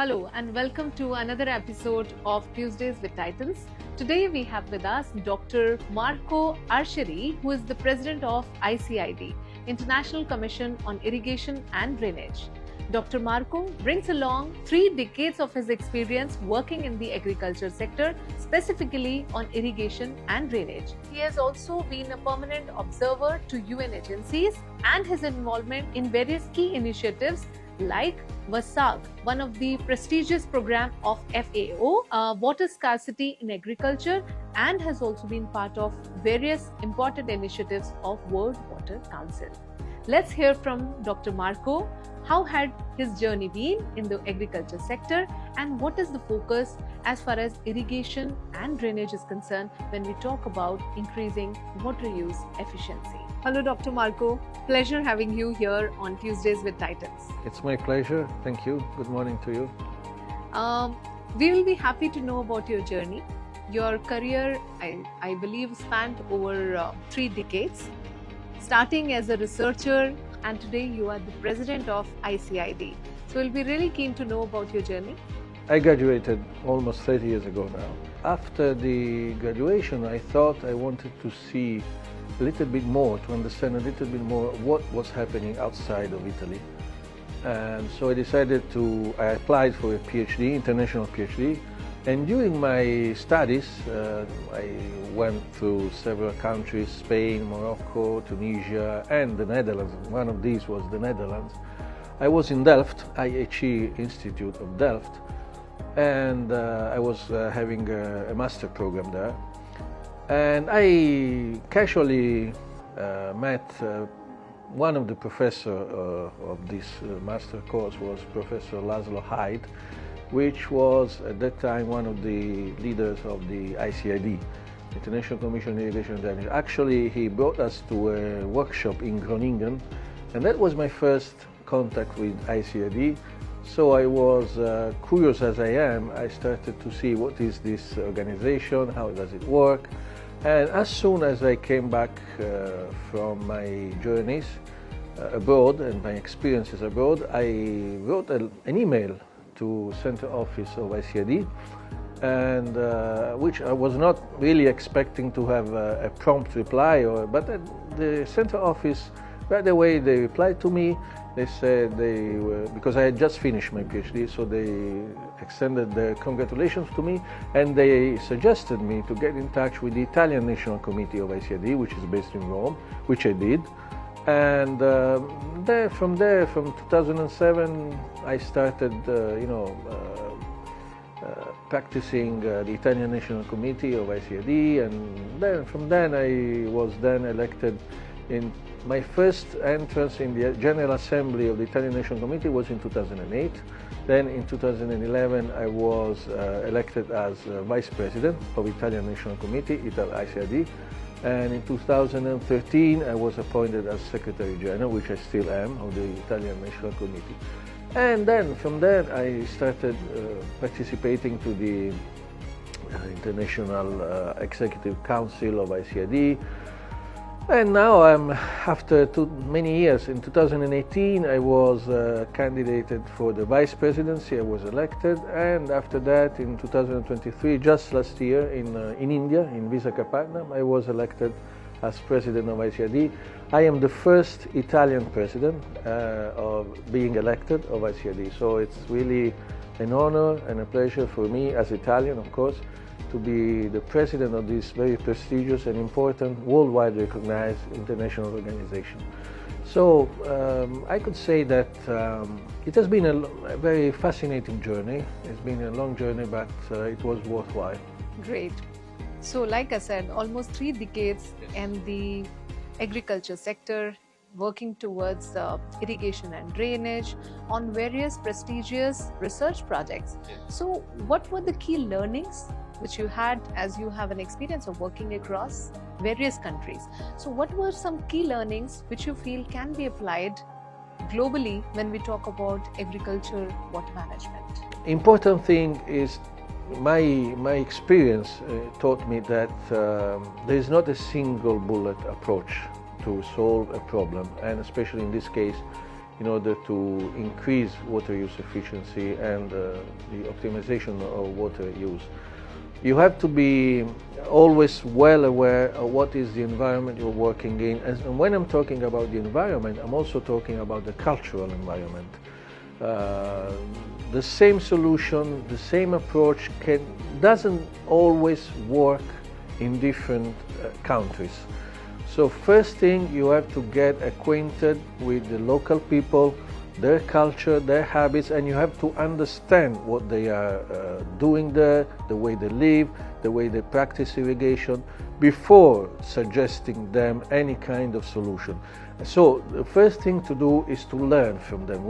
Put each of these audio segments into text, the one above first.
Hello and welcome to another episode of Tuesdays with Titans. Today we have with us Dr. Marco Arcieri, who is the president of ICID, International Commission on Irrigation and Drainage. Dr. Marco brings along 3 decades of his experience working in the agriculture sector, specifically on irrigation and drainage. He has also been a permanent observer to UN agencies, and his involvement in various key initiatives like WASAG, one of the prestigious program of FAO, water scarcity in agriculture, and has also been part of various important initiatives of World Water Council. Let's hear from Dr. Marco. How had his journey been in the agriculture sector, and what is the focus as far as irrigation and drainage is concerned when we talk about increasing water use efficiency? Hello, Dr. Marco. Pleasure having you here on Tuesdays with Titans. It's my pleasure. Thank you. Good morning to you. We will be happy to know about your journey. Your career, I believe, spanned over 3 decades, starting as a researcher, and today you are the president of ICID. So we'll be really keen to know about your journey. I graduated almost 30 years ago now. After the graduation, I thought I wanted to see a little bit more, to understand a little bit more what was happening outside of Italy. And so I applied for a PhD, international PhD. And during my studies, I went through several countries: Spain, Morocco, Tunisia, and the Netherlands. One of these was the Netherlands. I was in Delft, IHE Institute of Delft, and I was having a master program there. And I casually met one of the professors of this master course was Professor Laszlo Haid, which was at that time one of the leaders of the ICID, International Commission on Irrigation Drainage. Actually, he brought us to a workshop in Groningen, and that was my first contact with ICID. So I was curious as I am. I started to see what is this organization, how does it work. And as soon as I came back from my journeys abroad and my experiences abroad, I wrote an email to center office of ICID, and which I was not really expecting to have a prompt reply, but the center office right away they replied to me. They said because I had just finished my PhD, so they extended their congratulations to me, and they suggested me to get in touch with the Italian National Committee of ICID, which is based in Rome, which I did. And from 2007, I started, practicing the Italian National Committee of ICID, and then from then I was then elected. In my first entrance in the General Assembly of the Italian National Committee was in 2008. Then in 2011 I was elected as Vice President of Italian National Committee, ICID. And in 2013 I was appointed as Secretary General, which I still am, of the Italian National Committee. And then from there I started participating to the International Executive Council of ICID. And now after many years, in 2018 I was candidated for the Vice Presidency. I was elected, and after that in 2023, just last year in India, in Visakhapatnam, I was elected as President of ICID. I am the first Italian President of being elected of ICID, so it's really an honor and a pleasure for me as Italian, of course, to be the president of this very prestigious and important, worldwide recognized international organization. So I could say that it has been a very fascinating journey. It's been a long journey, but it was worthwhile. Great. So like I said, almost 3 decades in the agriculture sector, working towards irrigation and drainage on various prestigious research projects. So what were the key learnings which you had, as you have an experience of working across various countries? So what were some key learnings which you feel can be applied globally when we talk about agriculture water management? Important thing is my experience taught me that there is not a single bullet approach to solve a problem, and especially in this case in order to increase water use efficiency and the optimization of water use. You have to be always well aware of what is the environment you're working in. And when I'm talking about the environment, I'm also talking about the cultural environment. The same solution, the same approach doesn't always work in different countries. So first thing, you have to get acquainted with the local people, their culture, their habits, and you have to understand what they are doing there, the way they live, the way they practice irrigation, before suggesting them any kind of solution. So the first thing to do is to learn from them.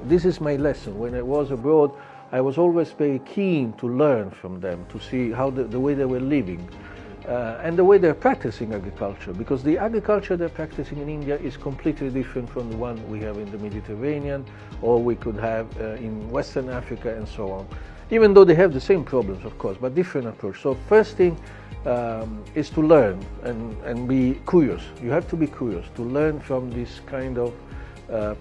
This is my lesson. When I was abroad, I was always very keen to learn from them, to see how the way they were living. And the way they're practicing agriculture, because the agriculture they're practicing in India is completely different from the one we have in the Mediterranean, or we could have in Western Africa and so on. Even though they have the same problems, of course, but different approach. So first thing is to learn and be curious. You have to be curious to learn from this kind of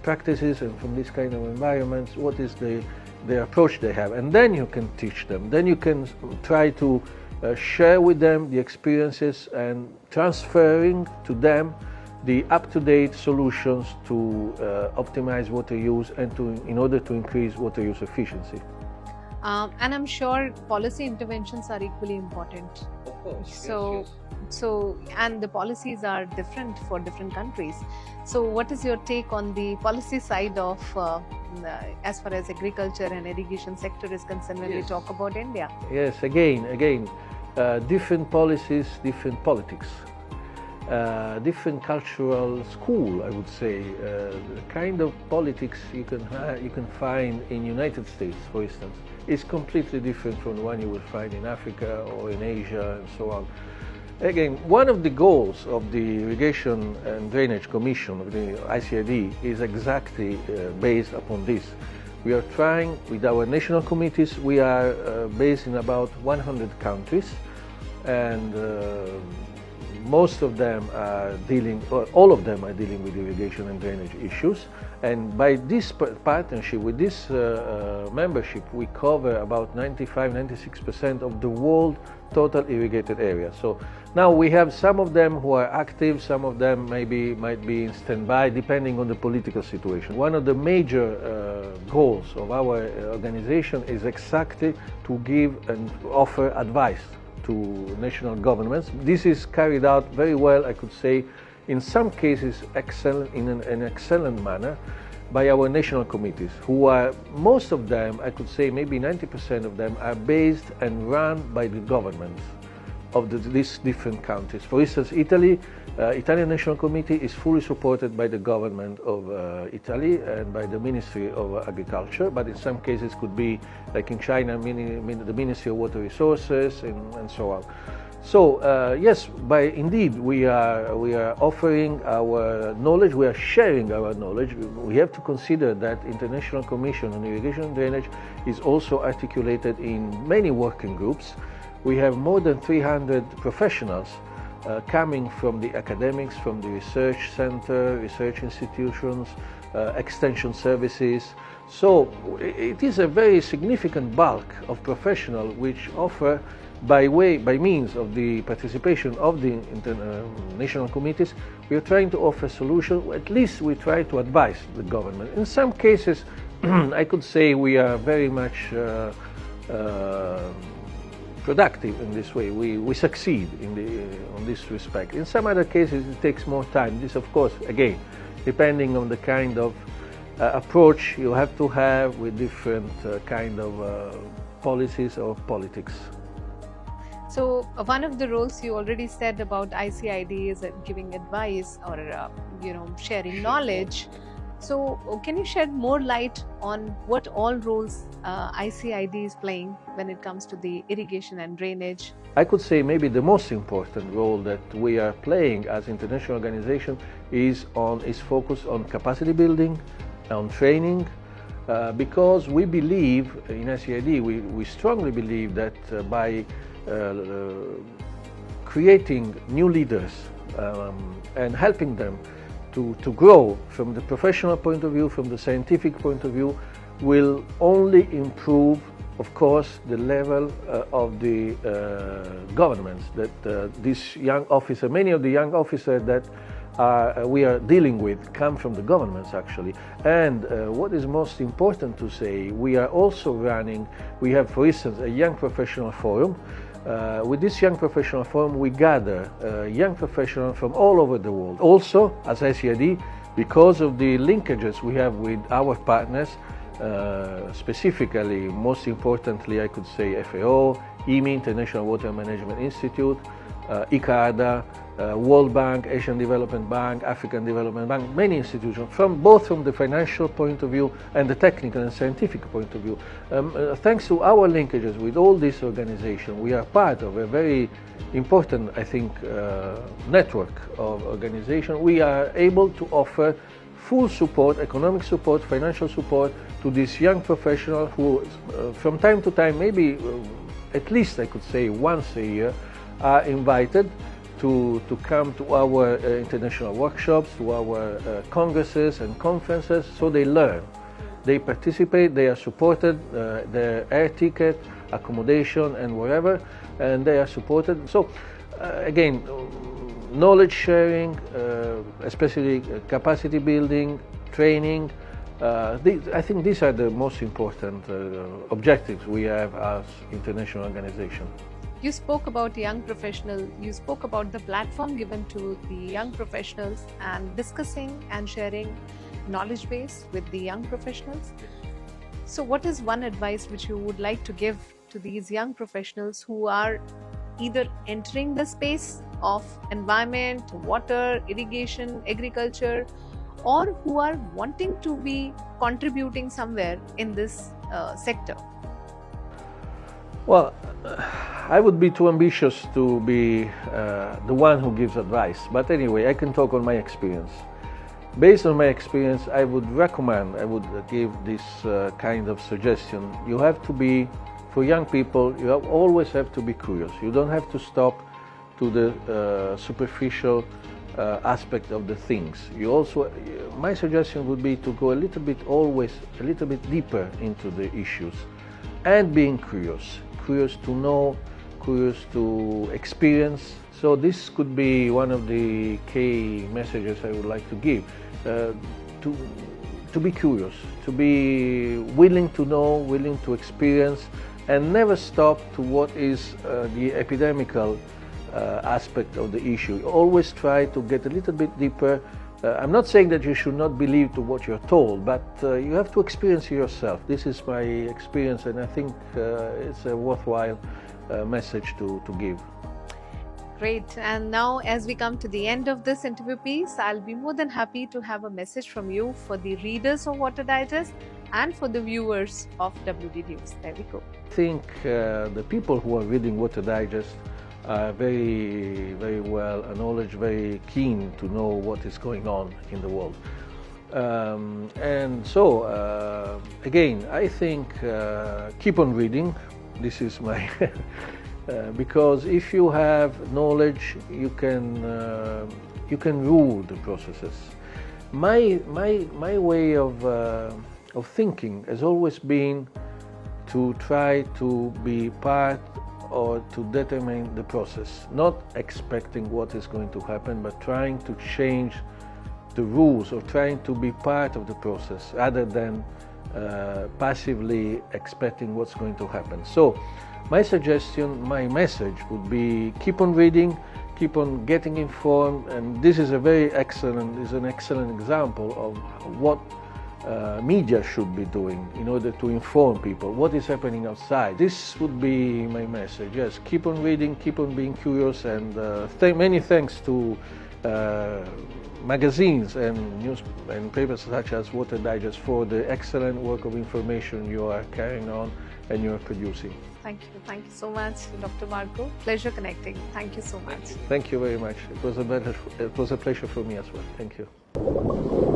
practices and from this kind of environments, what is the approach they have. And then you can teach them. Then you can try to share with them the experiences and transferring to them the up-to-date solutions to optimize water use and in order to increase water use efficiency. And I'm sure policy interventions are equally important. Of course. And the policies are different for different countries. So what is your take on the policy side of as far as agriculture and irrigation sector is concerned when we talk about India? Yes, again, different policies, different politics, different cultural school, I would say. The kind of politics you can find in United States, for instance, is completely different from the one you will find in Africa or in Asia and so on. Again, one of the goals of the Irrigation and Drainage Commission of the ICID is exactly based upon this. We are trying, with our national committees, we are based in about 100 countries, and most of them are all of them are dealing with irrigation and drainage issues. And by this partnership, with this membership, we cover about 95–96% of the world total irrigated area. So now we have some of them who are active, some of them might be in standby, depending on the political situation. One of the major goals of our organization is exactly to give and offer advice to national governments. This is carried out very well, I could say, in some cases in an excellent manner by our national committees, who are, most of them, I could say maybe 90% of them, are based and run by the governments of these different countries. For instance, Italy, Italian National Committee is fully supported by the government of Italy and by the Ministry of Agriculture, but in some cases could be, like in China, the Ministry of Water Resources and so on. So yes, indeed, we are offering our knowledge, we are sharing our knowledge. We have to consider that International Commission on Irrigation and Drainage is also articulated in many working groups. We have more than 300 professionals coming from the academics, from the research center, research institutions, extension services. So it is a very significant bulk of professionals which offer, by means of the participation of the national committees, we are trying to offer solutions. At least we try to advise the government. In some cases, I could say we are very much productive in this way. We succeed on this respect. In some other cases, it takes more time. This, of course, again, depending on the kind of approach you have to have with different kind of policies or politics. So one of the roles you already said about ICID is giving advice or sharing knowledge. So can you shed more light on what all roles ICID is playing when it comes to the irrigation and drainage? I could say maybe the most important role that we are playing as international organization is focused on capacity building, on training, because we believe in ICID, we strongly believe that by creating new leaders and helping them to grow from the professional point of view, from the scientific point of view, will only improve, of course, the level of the governments that these young officers, many of the young officers that we are dealing with come from the governments actually. And what is most important to say, we are also running, we have for instance a young professional forum. With this young professional forum we gather young professionals from all over the world. Also as ICID, because of the linkages we have with our partners, specifically, most importantly, I could say FAO, IMI, International Water Management Institute, ICARDA, World Bank, Asian Development Bank, African Development Bank, many institutions, both from the financial point of view and the technical and scientific point of view. Thanks to our linkages with all these organizations, we are part of a very important, I think, network of organizations. We are able to offer full support, economic support, financial support to these young professionals who from time to time, maybe at least I could say once a year, are invited to come to our international workshops, to our congresses and conferences, so they learn. They participate, they are supported, their air ticket, accommodation and wherever, and they are supported. So again, knowledge sharing, especially capacity building, training, I think these are the most important objectives we have as international organization. You spoke about young professionals, you spoke about the platform given to the young professionals and discussing and sharing knowledge base with the young professionals. So what is one advice which you would like to give to these young professionals who are either entering the space of environment, water, irrigation, agriculture, or who are wanting to be contributing somewhere in this sector? Well, I would be too ambitious to be the one who gives advice, but anyway, I can talk on my experience. Based on my experience, I would recommend, I would give this kind of suggestion. You have to be, for young people, you always have to be curious. You don't have to stop to the superficial aspect of the things. You also, my suggestion would be to go always a little bit deeper into the issues, and being curious to know, curious to experience. So this could be one of the key messages I would like to give. To be curious, to be willing to know, willing to experience, and never stop to what is the epidemical aspect of the issue. Always try to get a little bit deeper. I'm not saying that you should not believe to what you're told, but you have to experience it yourself. This is my experience, and I think it's a worthwhile message to give. Great. And now, as we come to the end of this interview piece, I'll be more than happy to have a message from you for the readers of Water Digest and for the viewers of WD News. There we go. I think the people who are reading Water Digest are very, very well knowledgeable, very keen to know what is going on in the world. And so, again, I think keep on reading. This is my because if you have knowledge, you can rule the processes. My way of thinking has always been to try to be part or to determine the process, not expecting what is going to happen, but trying to change the rules or trying to be part of the process rather than passively expecting what's going to happen. So my suggestion, my message would be keep on reading, keep on getting informed, and this is an excellent example of what media should be doing in order to inform people what is happening outside. This would be my message. Yes, keep on reading, keep on being curious, and many thanks to magazines and news and papers such as Water Digest for the excellent work of information you are carrying on and you are producing. Thank you so much, Dr. Marco. Pleasure connecting. Thank you so much. Thank you very much. It was a pleasure for me as well. Thank you.